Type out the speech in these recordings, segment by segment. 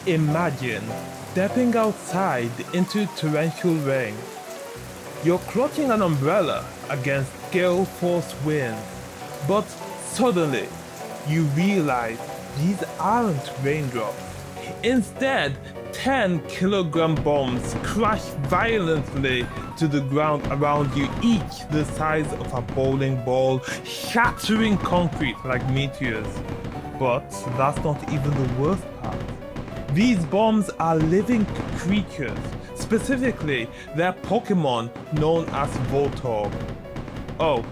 Imagine stepping outside into torrential rain. You're clutching an umbrella against gale force winds, but suddenly you realize these aren't raindrops. Instead, 10-kilogram bombs crash violently to the ground around you, each the size of a bowling ball, shattering concrete like meteors. But that's not even the worst part. These bombs are living creatures. Specifically, they're Pokémon known as Voltorb. Oh,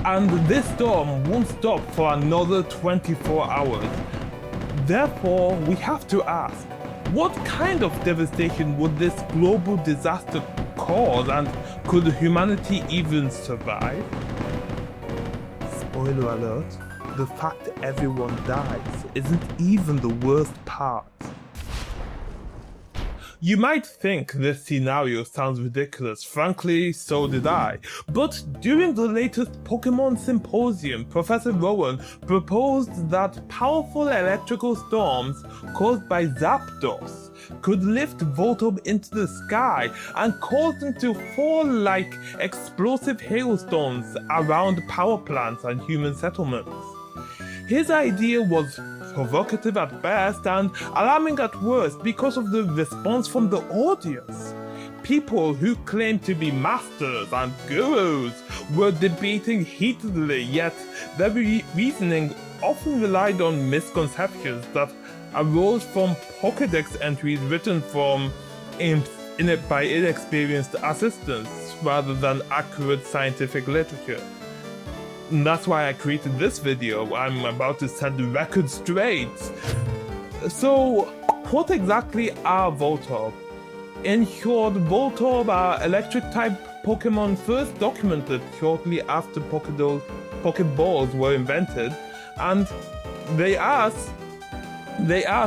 and this storm won't stop for another 24 hours. Therefore, we have to ask, what kind of devastation would this global disaster cause, and could humanity even survive? Spoiler alert, the fact everyone dies isn't even the worst part. You might think this scenario sounds ridiculous, frankly so did I, but during the latest Pokémon Symposium, Professor Rowan proposed that powerful electrical storms caused by Zapdos could lift Voltorb into the sky and cause them to fall like explosive hailstones around power plants and human settlements. His idea was provocative at best and alarming at worst because of the response from the audience. People who claimed to be masters and gurus were debating heatedly, yet their reasoning often relied on misconceptions that arose from Pokédex entries written by inexperienced assistants rather than accurate scientific literature. And that's why I created this video. I'm about to set the record straight. So, what exactly are Voltorb? In short, Voltorb are electric-type Pokémon first documented shortly after Pokeballs were invented, and they are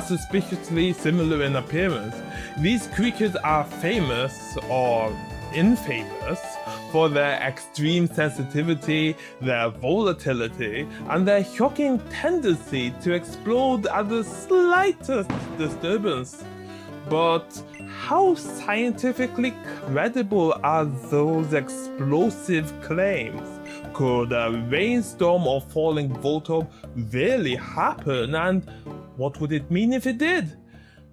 suspiciously similar in appearance. These creatures are famous, or infamous, for their extreme sensitivity, their volatility, and their shocking tendency to explode at the slightest disturbance. But how scientifically credible are those explosive claims? Could a rainstorm or falling Voltorb really happen, and what would it mean if it did?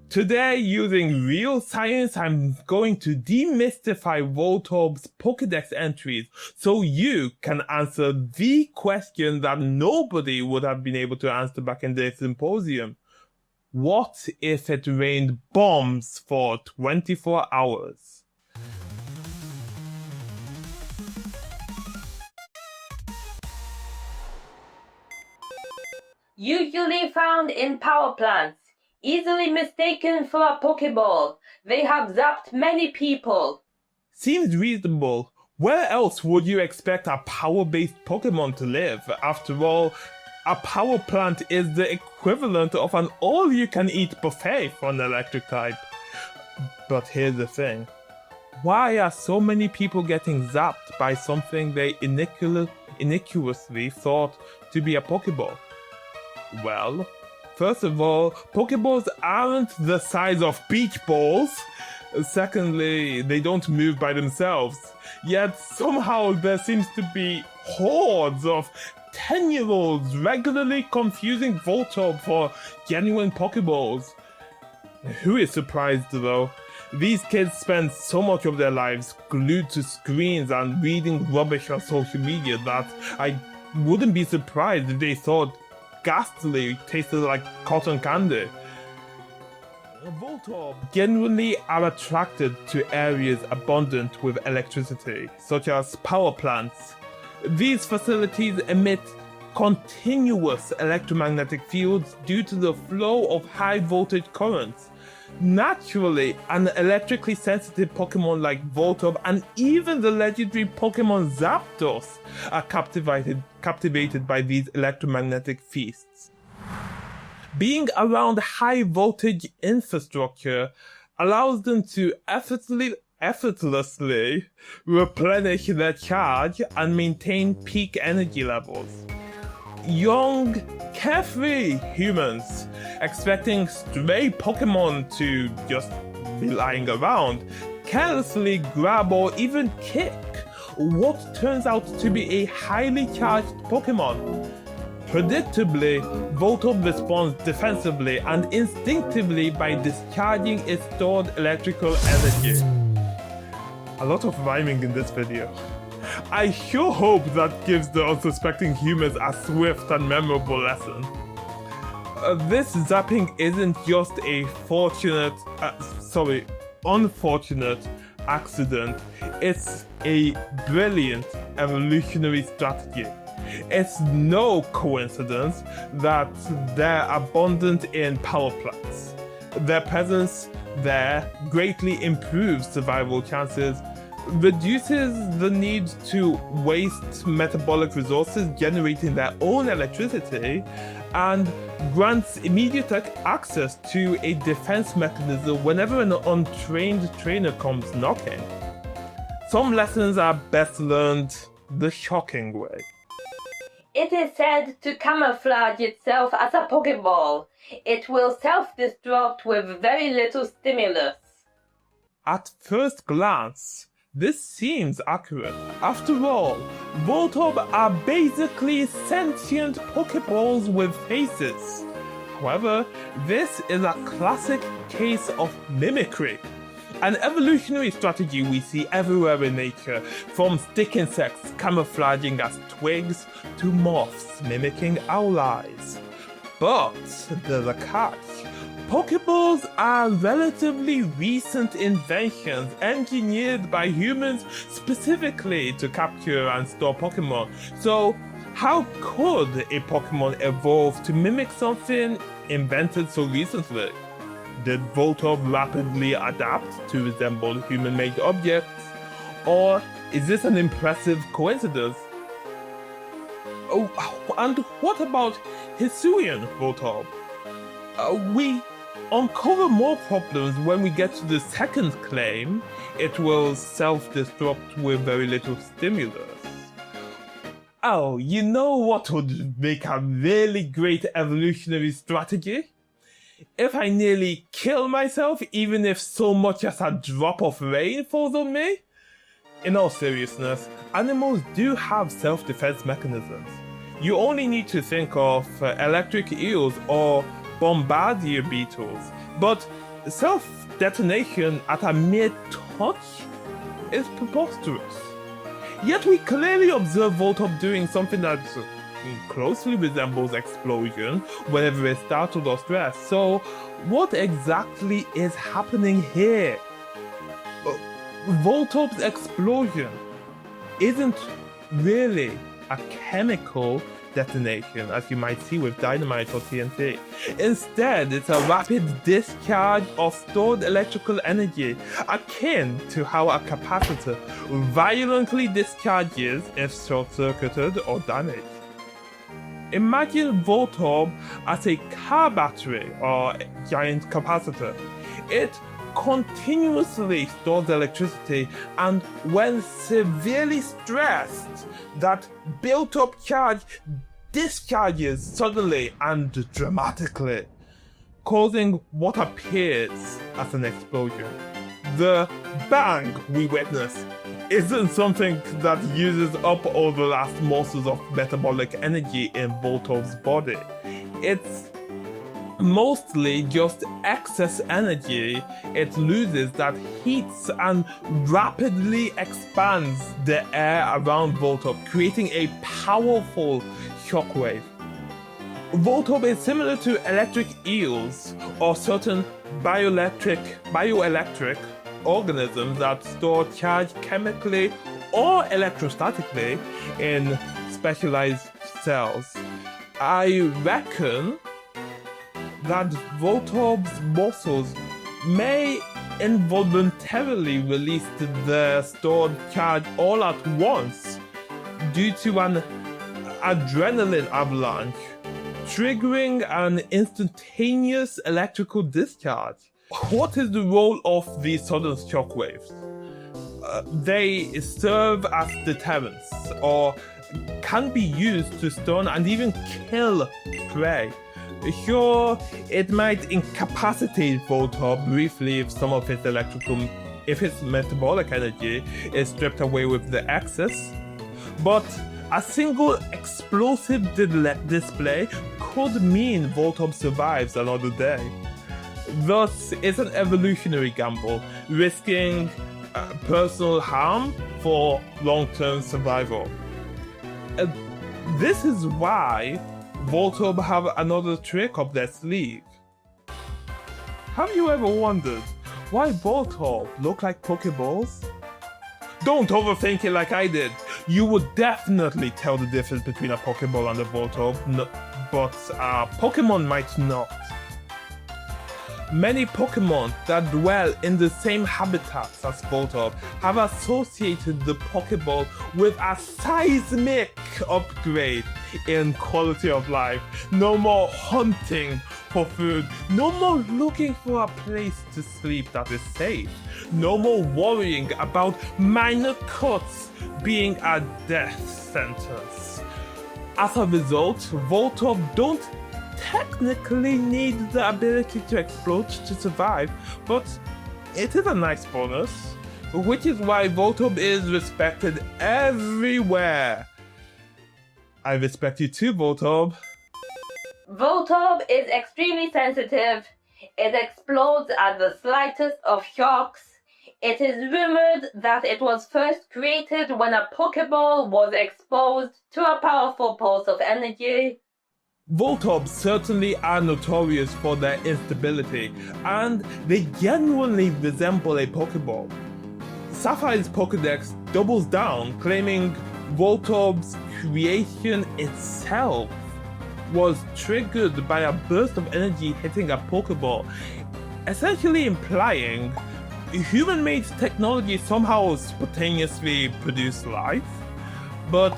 Today, using real science, I'm going to demystify Voltorb's Pokédex entries so you can answer the question that nobody would have been able to answer back in the symposium. What if it rained bombs for 24 hours? Usually found in power plants. Easily mistaken for a Pokeball. They have zapped many people. Seems reasonable. Where else would you expect a power-based Pokemon to live? After all, a power plant is the equivalent of an all-you-can-eat buffet for an electric type. But here's the thing. Why are so many people getting zapped by something they innocuously thought to be a Pokeball? Well, first of all, Pokeballs aren't the size of beach balls. Secondly, they don't move by themselves. Yet somehow there seems to be hordes of 10-year-olds regularly confusing Voltorb for genuine Pokeballs. Who is surprised though? These kids spend so much of their lives glued to screens and reading rubbish on social media that I wouldn't be surprised if they thought Ghastly tasted like cotton candy. Voltorb genuinely are attracted to areas abundant with electricity, such as power plants. These facilities emit continuous electromagnetic fields due to the flow of high voltage currents. Naturally, an electrically sensitive Pokemon like Voltorb and even the legendary Pokemon Zapdos are captivated by these electromagnetic feasts. Being around high voltage infrastructure allows them to effortlessly replenish their charge and maintain peak energy levels. young, carefree humans expecting stray Pokemon to just be lying around, carelessly grab or even kick what turns out to be a highly charged Pokemon. Predictably, Voltorb responds defensively and instinctively by discharging its stored electrical energy. A lot of rhyming in this video. I sure hope that gives the unsuspecting humans a swift and memorable lesson. This zapping isn't just a unfortunate accident, it's a brilliant evolutionary strategy. It's no coincidence that they're abundant in power plants. Their presence there greatly improves survival chances, reduces the need to waste metabolic resources generating their own electricity, and grants immediate access to a defense mechanism whenever an untrained trainer comes knocking. Some lessons are best learned the shocking way. It is said to camouflage itself as a Pokeball. It will self-destruct with very little stimulus. At first glance, this seems accurate. After all, Voltorb are basically sentient Pokeballs with faces. However, this is a classic case of mimicry. An evolutionary strategy we see everywhere in nature, from stick insects camouflaging as twigs to moths mimicking owl eyes. But there's a catch. Pokeballs are relatively recent inventions engineered by humans specifically to capture and store Pokemon. So how could a Pokemon evolve to mimic something invented so recently? Did Voltorb rapidly adapt to resemble human-made objects? Or is this an impressive coincidence? Oh, and what about Hisuian Voltorb? We uncover more problems when we get to the second claim. It will self-destruct with very little stimulus. Oh, you know what would make a really great evolutionary strategy? If I nearly kill myself, even if so much as a drop of rain falls on me? In all seriousness, animals do have self-defense mechanisms. You only need to think of electric eels or bombardier beetles, but self-detonation at a mere touch is preposterous. Yet we clearly observe Voltorb doing something that closely resembles explosion whenever it's startled or stressed. So what exactly is happening here? Voltorb's explosion isn't really a chemical detonation as you might see with dynamite or TNT. Instead, it's a rapid discharge of stored electrical energy, akin to how a capacitor violently discharges if short-circuited or damaged. Imagine Voltorb as a car battery or giant capacitor. It continuously stores electricity, and when severely stressed, that built-up charge discharges suddenly and dramatically, causing what appears as an explosion. The bang we witness isn't something that uses up all the last morsels of metabolic energy in Voltorb's body. It's mostly just excess energy it loses that heats and rapidly expands the air around Voltorb, creating a powerful shockwave. Voltorb is similar to electric eels or certain bioelectric organisms that store charge chemically or electrostatically in specialized cells. I reckon that Voltorb's muscles may involuntarily release the stored charge all at once due to an adrenaline avalanche, triggering an instantaneous electrical discharge. What is the role of these sudden shockwaves? They serve as deterrents or can be used to stun and even kill prey. Sure, it might incapacitate Voltorb briefly if its metabolic energy is stripped away with the excess, but a single explosive display could mean Voltorb survives another day. Thus, it's an evolutionary gamble, risking personal harm for long-term survival. This is why Voltorb have another trick up their sleeve. Have you ever wondered why Voltorb look like Pokeballs? Don't overthink it like I did. You would definitely tell the difference between a Pokeball and a Voltorb, but Pokemon might not. Many Pokemon that dwell in the same habitats as Voltorb have associated the Pokeball with a seismic upgrade in quality of life. No more hunting for food, no more looking for a place to sleep that is safe, no more worrying about minor cuts being a death sentence. As a result, Voltorb don't technically need the ability to explode to survive, but it is a nice bonus, which is why Voltorb is respected everywhere. I respect you too, Voltorb. Voltorb is extremely sensitive. It explodes at the slightest of shocks. It is rumored that it was first created when a Pokeball was exposed to a powerful pulse of energy. Voltorbs certainly are notorious for their instability, and they genuinely resemble a Pokeball. Sapphire's Pokédex doubles down, claiming Voltorb's creation itself was triggered by a burst of energy hitting a Pokeball, essentially implying human-made technology somehow spontaneously produced life. But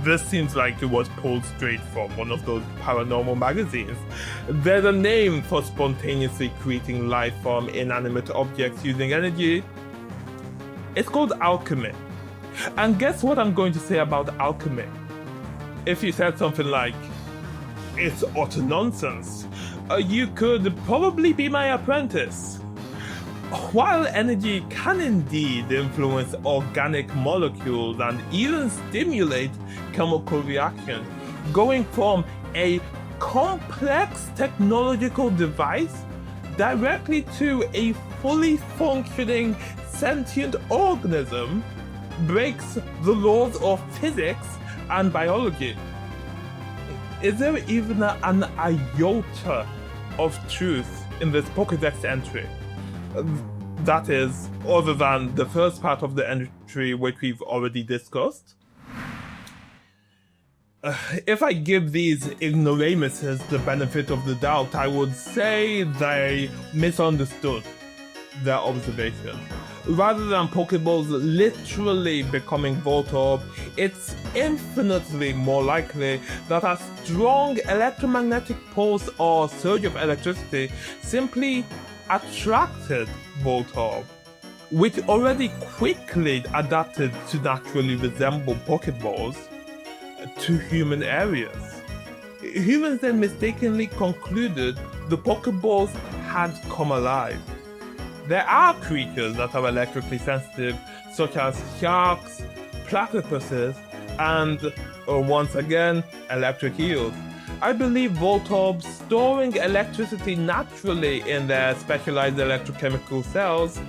this seems like it was pulled straight from one of those paranormal magazines. There's a name for spontaneously creating life from inanimate objects using energy. It's called Alchemy. And guess what I'm going to say about Alchemy? If you said something like, "It's utter nonsense," you could probably be my apprentice. While energy can indeed influence organic molecules and even stimulate chemical reactions, going from a complex technological device directly to a fully functioning sentient organism breaks the laws of physics and biology. Is there even an iota of truth in this Pokédex entry? That is, other than the first part of the entry which we've already discussed. If I give these ignoramuses the benefit of the doubt, I would say they misunderstood their observation. Rather than Pokeballs literally becoming Voltorb, it's infinitely more likely that a strong electromagnetic pulse or surge of electricity simply attracted Voltorb, which already quickly adapted to naturally resemble Pokeballs to human areas. Humans then mistakenly concluded the Pokeballs had come alive. There are creatures that are electrically sensitive, such as sharks, platypuses, and, once again, electric eels. I believe Voltorbs storing electricity naturally in their specialized electrochemical cells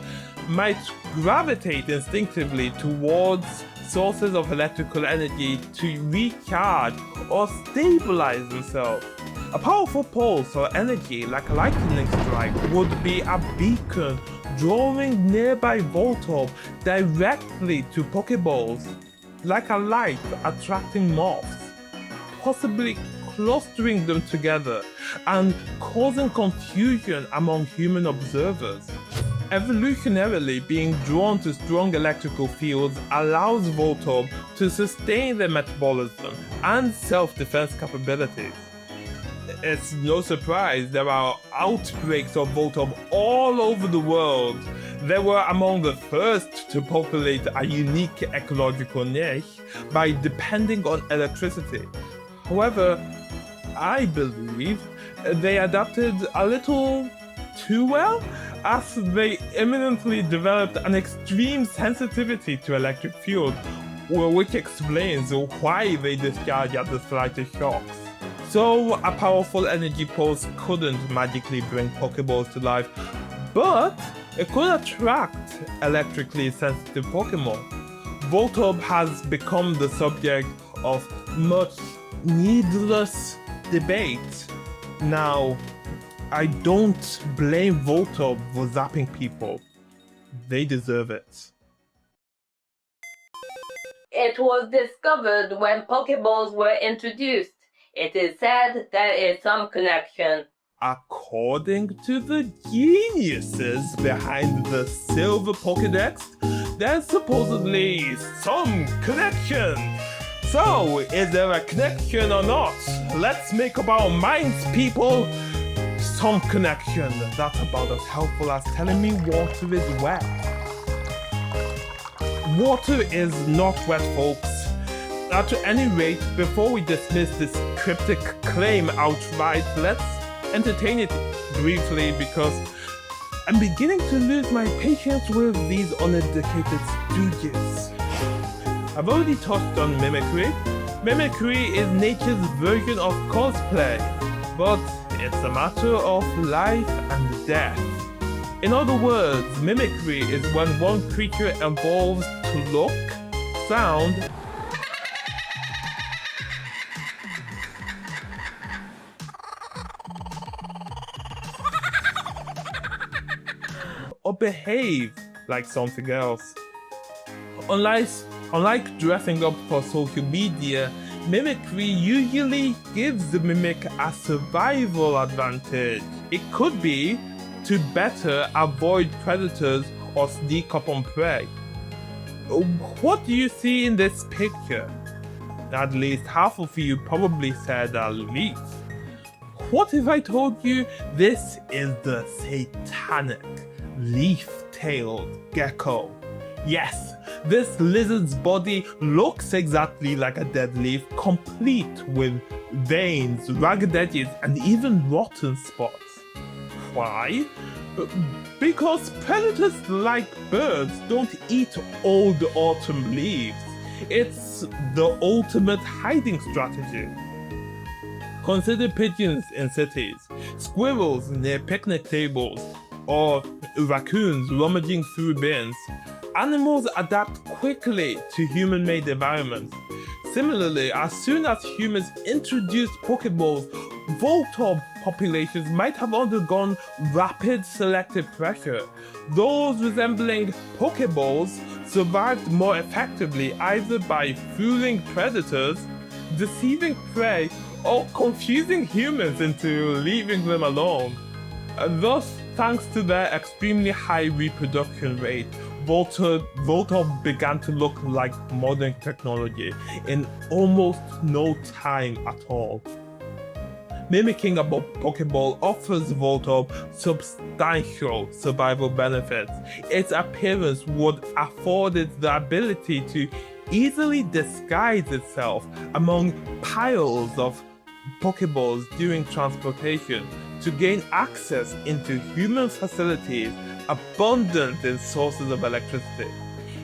might gravitate instinctively towards sources of electrical energy to recharge or stabilize themselves. A powerful pulse or energy like a lightning strike would be a beacon drawing nearby Voltorb directly to Pokeballs, like a light attracting moths, possibly clustering them together and causing confusion among human observers. Evolutionarily, being drawn to strong electrical fields allows Voltorb to sustain their metabolism and self-defense capabilities. It's no surprise there are outbreaks of Voltorb all over the world. They were among the first to populate a unique ecological niche by depending on electricity. However, I believe they adapted a little too well, as they imminently developed an extreme sensitivity to electric field, which explains why they discharge at the slightest shocks. So a powerful energy pulse couldn't magically bring Pokeballs to life, but it could attract electrically sensitive Pokemon. Voltorb has become the subject of much needless debate. Now, I don't blame Voltorb for zapping people. They deserve it. It was discovered when Pokeballs were introduced. It is said there is some connection. According to the geniuses behind the Silver Pokédex, there's supposedly some connection. So, is there a connection or not? Let's make up our minds, people. Some connection. That's about as helpful as telling me water is wet. Water is not wet, folks. At any rate, before we dismiss this cryptic claim outright, let's entertain it briefly because I'm beginning to lose my patience with these uneducated stooges. I've already touched on mimicry. Mimicry is nature's version of cosplay, but it's a matter of life and death. In other words, mimicry is when one creature evolves to look, sound, or behave like something else. Unlike dressing up for social media, mimicry usually gives the mimic a survival advantage. It could be to better avoid predators or sneak up on prey. What do you see in this picture? At least half of you probably said a leaf. What if I told you this is the satanic leaf-tailed gecko? Yes, this lizard's body looks exactly like a dead leaf, complete with veins, ragged edges, and even rotten spots. Why? Because predators like birds don't eat old autumn leaves. It's the ultimate hiding strategy. Consider pigeons in cities, squirrels near picnic tables, or raccoons rummaging through bins. Animals adapt quickly to human-made environments. Similarly, as soon as humans introduced Pokeballs, Voltorb populations might have undergone rapid selective pressure. Those resembling Pokeballs survived more effectively either by fooling predators, deceiving prey, or confusing humans into leaving them alone. Thus, thanks to their extremely high reproduction rate, Voltorb began to look like modern technology in almost no time at all. Mimicking a Pokeball offers Voltorb substantial survival benefits. Its appearance would afford it the ability to easily disguise itself among piles of Pokeballs during transportation to gain access into human facilities abundant in sources of electricity.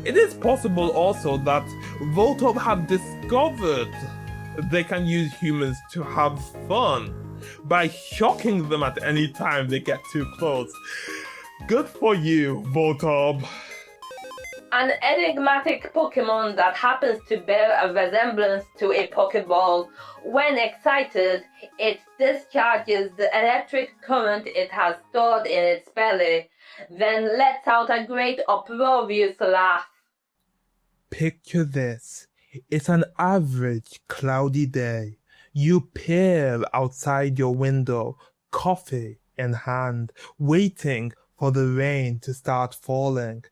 It is possible also that Voltorb have discovered they can use humans to have fun by shocking them at any time they get too close. Good for you, Voltorb. An enigmatic Pokemon that happens to bear a resemblance to a Pokeball. When excited, it discharges the electric current it has stored in its belly, then lets out a great uproarious laugh. Picture this. It's an average cloudy day. You peer outside your window, coffee in hand, waiting for the rain to start falling.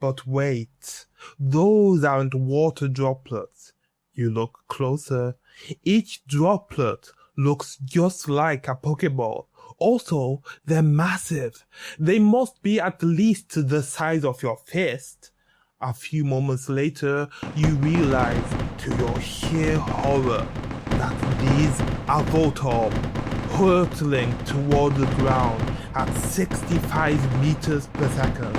But wait, those aren't water droplets. You look closer. Each droplet looks just like a Pokeball. Also, they're massive. They must be at least the size of your fist. A few moments later, you realize to your sheer horror that these are Voltorb, hurtling toward the ground at 65 meters per second.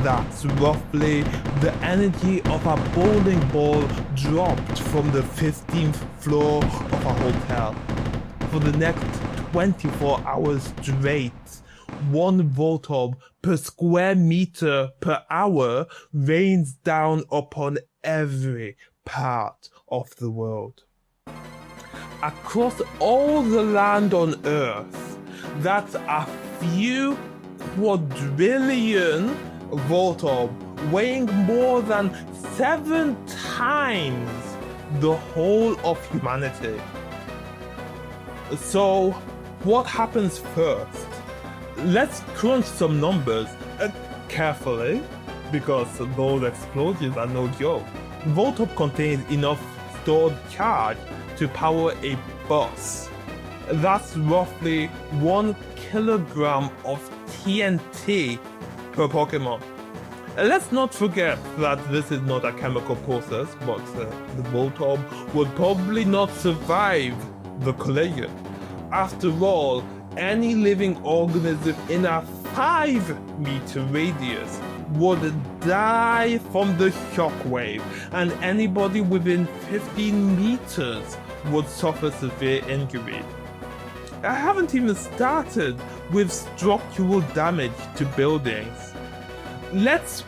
That's roughly the energy of a bowling ball dropped from the 15th floor of a hotel. For the next 24 hours straight, one Voltorb per square meter per hour rains down upon every part of the world. Across all the land on Earth, that's a few quadrillion Voltorb weighing more than 7 times the whole of humanity. So, what happens first? Let's crunch some numbers carefully, because those explosions are no joke. Voltorb contains enough stored charge to power a bus. That's roughly 1 kilogram of TNT per Pokemon. Let's not forget that this is not a chemical process, but the Voltorb would probably not survive the collision. After all, any living organism in a 5-meter radius would die from the shockwave, and anybody within 15 meters would suffer severe injury. I haven't even started with structural damage to buildings. Let's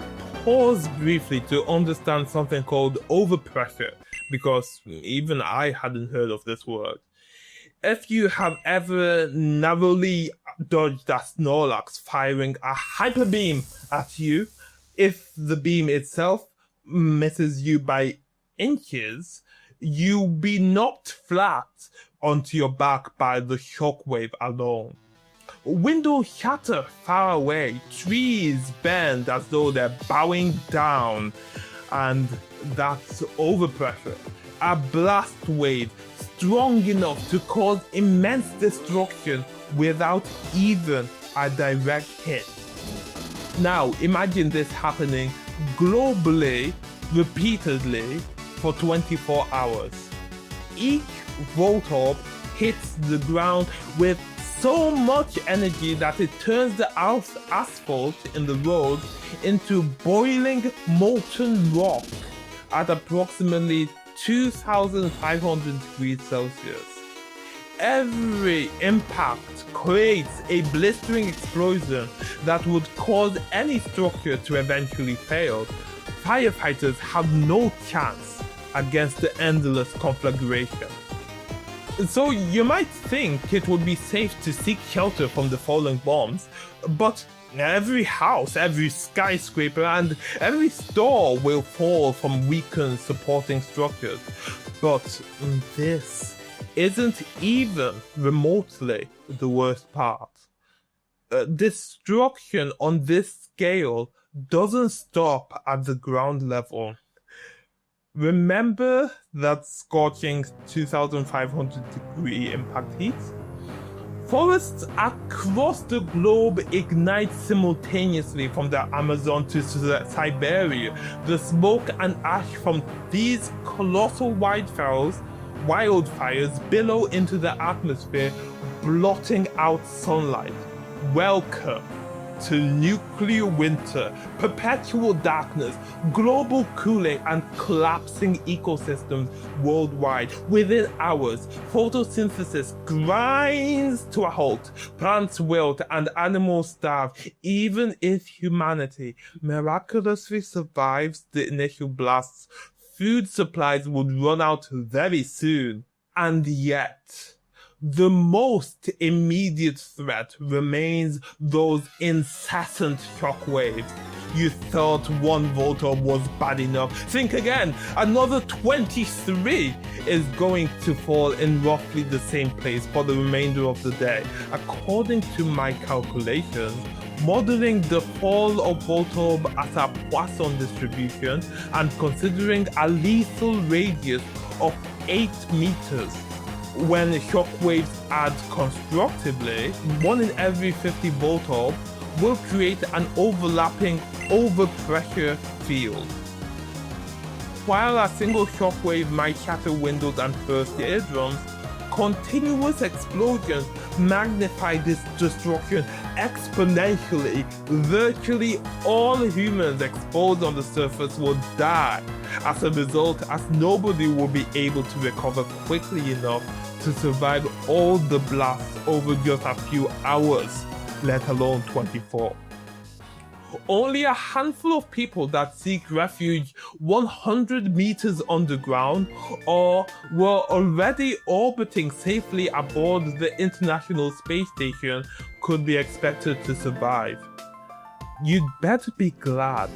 pause briefly to understand something called overpressure, because even I hadn't heard of this word. If you have ever narrowly dodged a Snorlax firing a hyper beam at you, if the beam itself misses you by inches, you'll be knocked flat onto your back by the shockwave alone. Windows shatter far away, trees bend as though they're bowing down, and that's overpressure. A blast wave strong enough to cause immense destruction without even a direct hit. Now imagine this happening globally, repeatedly, for 24 hours. Each Voltorb hits the ground with so much energy that it turns the asphalt in the road into boiling molten rock at approximately 2,500 degrees Celsius. Every impact creates a blistering explosion that would cause any structure to eventually fail. Firefighters have no chance against the endless conflagration. So you might think it would be safe to seek shelter from the falling bombs, but every house, every skyscraper, and every store will fall from weakened supporting structures. But this isn't even remotely the worst part. Destruction on this scale doesn't stop at the ground level. Remember that scorching 2,500 degree impact heat? Forests across the globe ignite simultaneously from the Amazon to Siberia. The smoke and ash from these colossal wildfires billow into the atmosphere, blotting out sunlight. Welcome to nuclear winter, perpetual darkness, global cooling, and collapsing ecosystems worldwide. Within hours, photosynthesis grinds to a halt, plants wilt, and animals starve. Even if humanity miraculously survives the initial blasts, food supplies would run out very soon. And yet, the most immediate threat remains those incessant shockwaves. You thought one Voltorb was bad enough. Think again, another 23 is going to fall in roughly the same place for the remainder of the day. According to my calculations, modeling the fall of Voltorb as a Poisson distribution and considering a lethal radius of 8 meters, when shockwaves add constructively, 1 in every 50 Voltorb will create an overlapping overpressure field. While a single shockwave might shatter windows and burst eardrums, continuous explosions magnify this destruction exponentially. Virtually all humans exposed on the surface will die as a result, as nobody will be able to recover quickly enough to survive all the blasts over just a few hours, let alone 24. Only a handful of people that seek refuge 100 meters underground or were already orbiting safely aboard the International Space Station could be expected to survive. You'd better be glad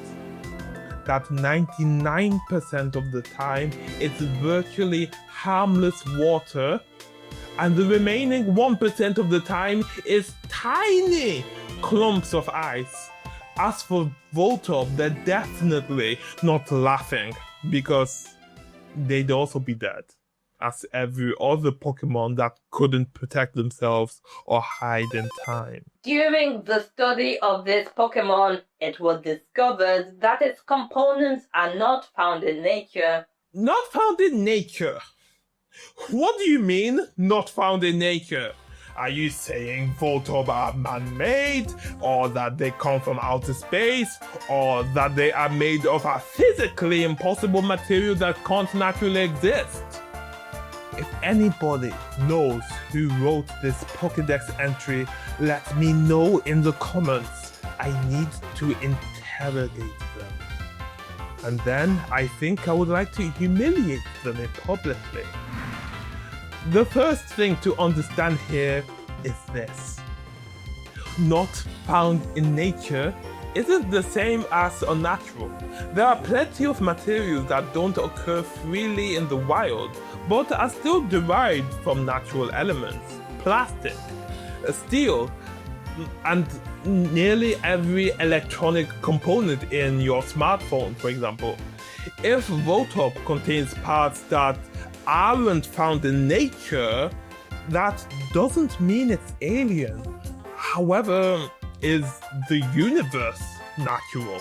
that 99% of the time it's virtually harmless water, and the remaining 1% of the time is tiny clumps of ice. As for Voltorb, they're definitely not laughing, because they'd also be dead, as every other Pokemon that couldn't protect themselves or hide in time. During the study of this Pokemon, it was discovered that its components are not found in nature. Not found in nature? What do you mean, not found in nature? Are you saying Voltorb are man-made, or that they come from outer space, or that they are made of a physically impossible material that can't naturally exist? If anybody knows who wrote this Pokédex entry, let me know in the comments. I need to interrogate them. And then I think I would like to humiliate them publicly. The first thing to understand here is this. Not found in nature isn't the same as unnatural. There are plenty of materials that don't occur freely in the wild, but are still derived from natural elements. Plastic, steel, and nearly every electronic component in your smartphone, for example. If Voltorb contains parts that aren't found in nature, that doesn't mean it's alien. However, is the universe natural?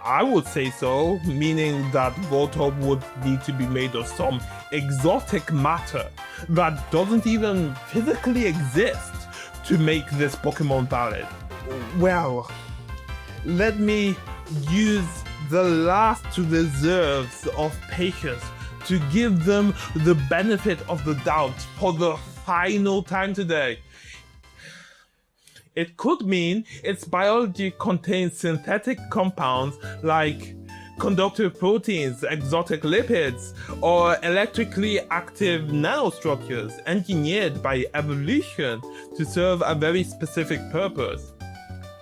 I would say so, meaning that Voltorb would need to be made of some exotic matter that doesn't even physically exist to make this Pokemon valid. Well, let me use the last reserves of patience to give them the benefit of the doubt for the final time today. It could mean its biology contains synthetic compounds like conductive proteins, exotic lipids, or electrically active nanostructures engineered by evolution to serve a very specific purpose.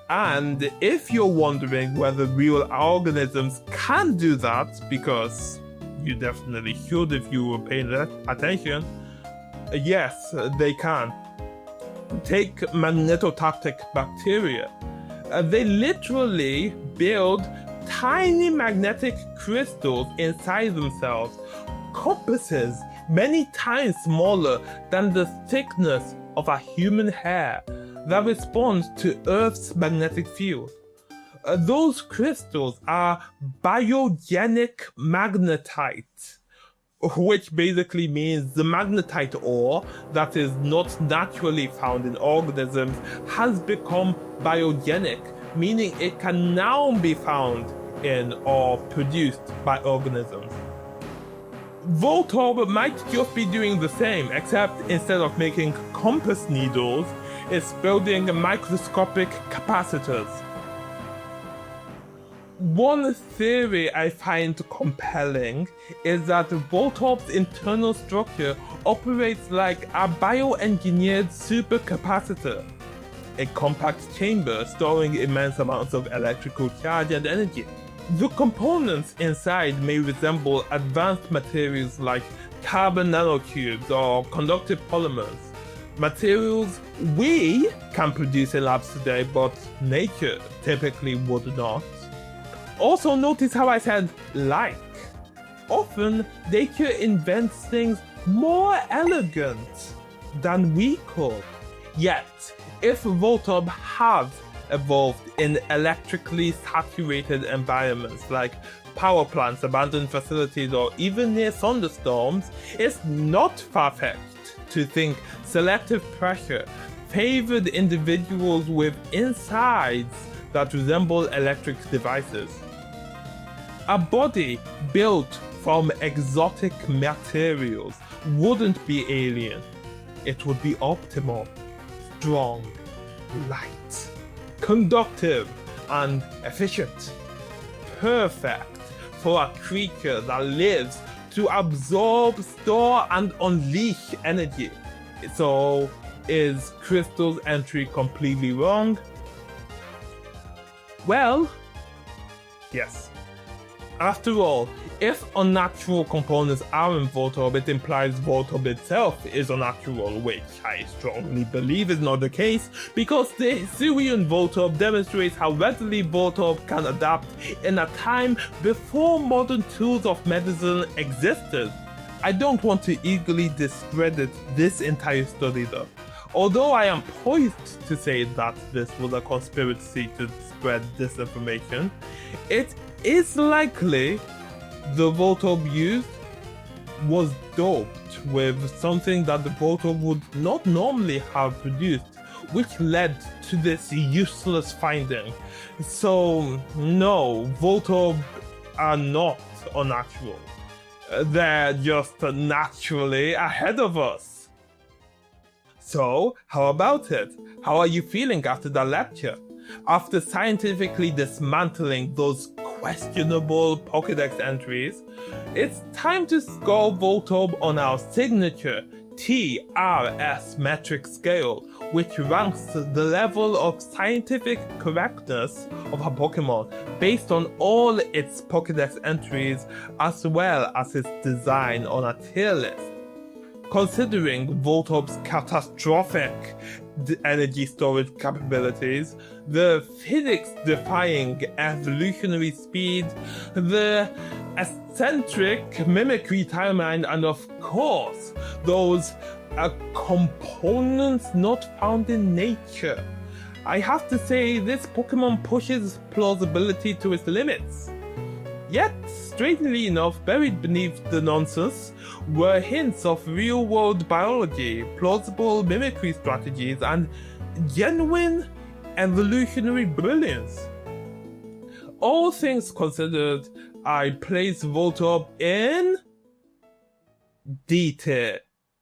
And if you're wondering whether real organisms can do that, because you definitely should if you were paying attention, yes, they can. Take magnetotactic bacteria. They literally build tiny magnetic crystals inside themselves, compasses many times smaller than the thickness of a human hair, that respond to Earth's magnetic field. Those crystals are biogenic magnetite, which basically means the magnetite ore that is not naturally found in organisms has become biogenic, meaning it can now be found in or produced by organisms. Voltorb might just be doing the same, except instead of making compass needles, it's building microscopic capacitors. One theory I find compelling is that Voltorb's internal structure operates like a bioengineered supercapacitor, a compact chamber storing immense amounts of electrical charge and energy. The components inside may resemble advanced materials like carbon nanotubes or conductive polymers, materials we can produce in labs today, but nature typically would not. Also notice how I said like. Often nature invents things more elegant than we could. Yet, if Voltorb had evolved in electrically saturated environments like power plants, abandoned facilities, or even near thunderstorms, it's not far-fetched to think selective pressure favored individuals with insides that resemble electric devices. A body built from exotic materials wouldn't be alien. It would be optimal, strong, light, conductive, and efficient. Perfect for a creature that lives to absorb, store, and unleash energy. So, is Crystal's entry completely wrong? Well, yes. After all, if unnatural components are in Voltorb, it implies Voltorb itself is unnatural, which I strongly believe is not the case, because the Hisuian Voltorb demonstrates how readily Voltorb can adapt in a time before modern tools of medicine existed. I don't want to eagerly discredit this entire study though. Although I am poised to say that this was a conspiracy to spread disinformation, it is likely the Voltorb used was doped with something that the Voltorb would not normally have produced, which led to this useless finding. So no, Voltorb are not unnatural. They're just naturally ahead of us. So, how about it? How are you feeling after that lecture? After scientifically dismantling those questionable Pokédex entries, it's time to score Voltorb on our signature TRS metric scale, which ranks the level of scientific correctness of a Pokémon based on all its Pokédex entries as well as its design on a tier list. Considering Voltorb's catastrophic energy storage capabilities, the physics-defying evolutionary speed, the eccentric mimicry timeline, and of course, those components not found in nature, I have to say this Pokemon pushes plausibility to its limits. Yet, strangely enough, buried beneath the nonsense were hints of real-world biology, plausible mimicry strategies, and genuine evolutionary brilliance. All things considered, I place Voltorb in D tier.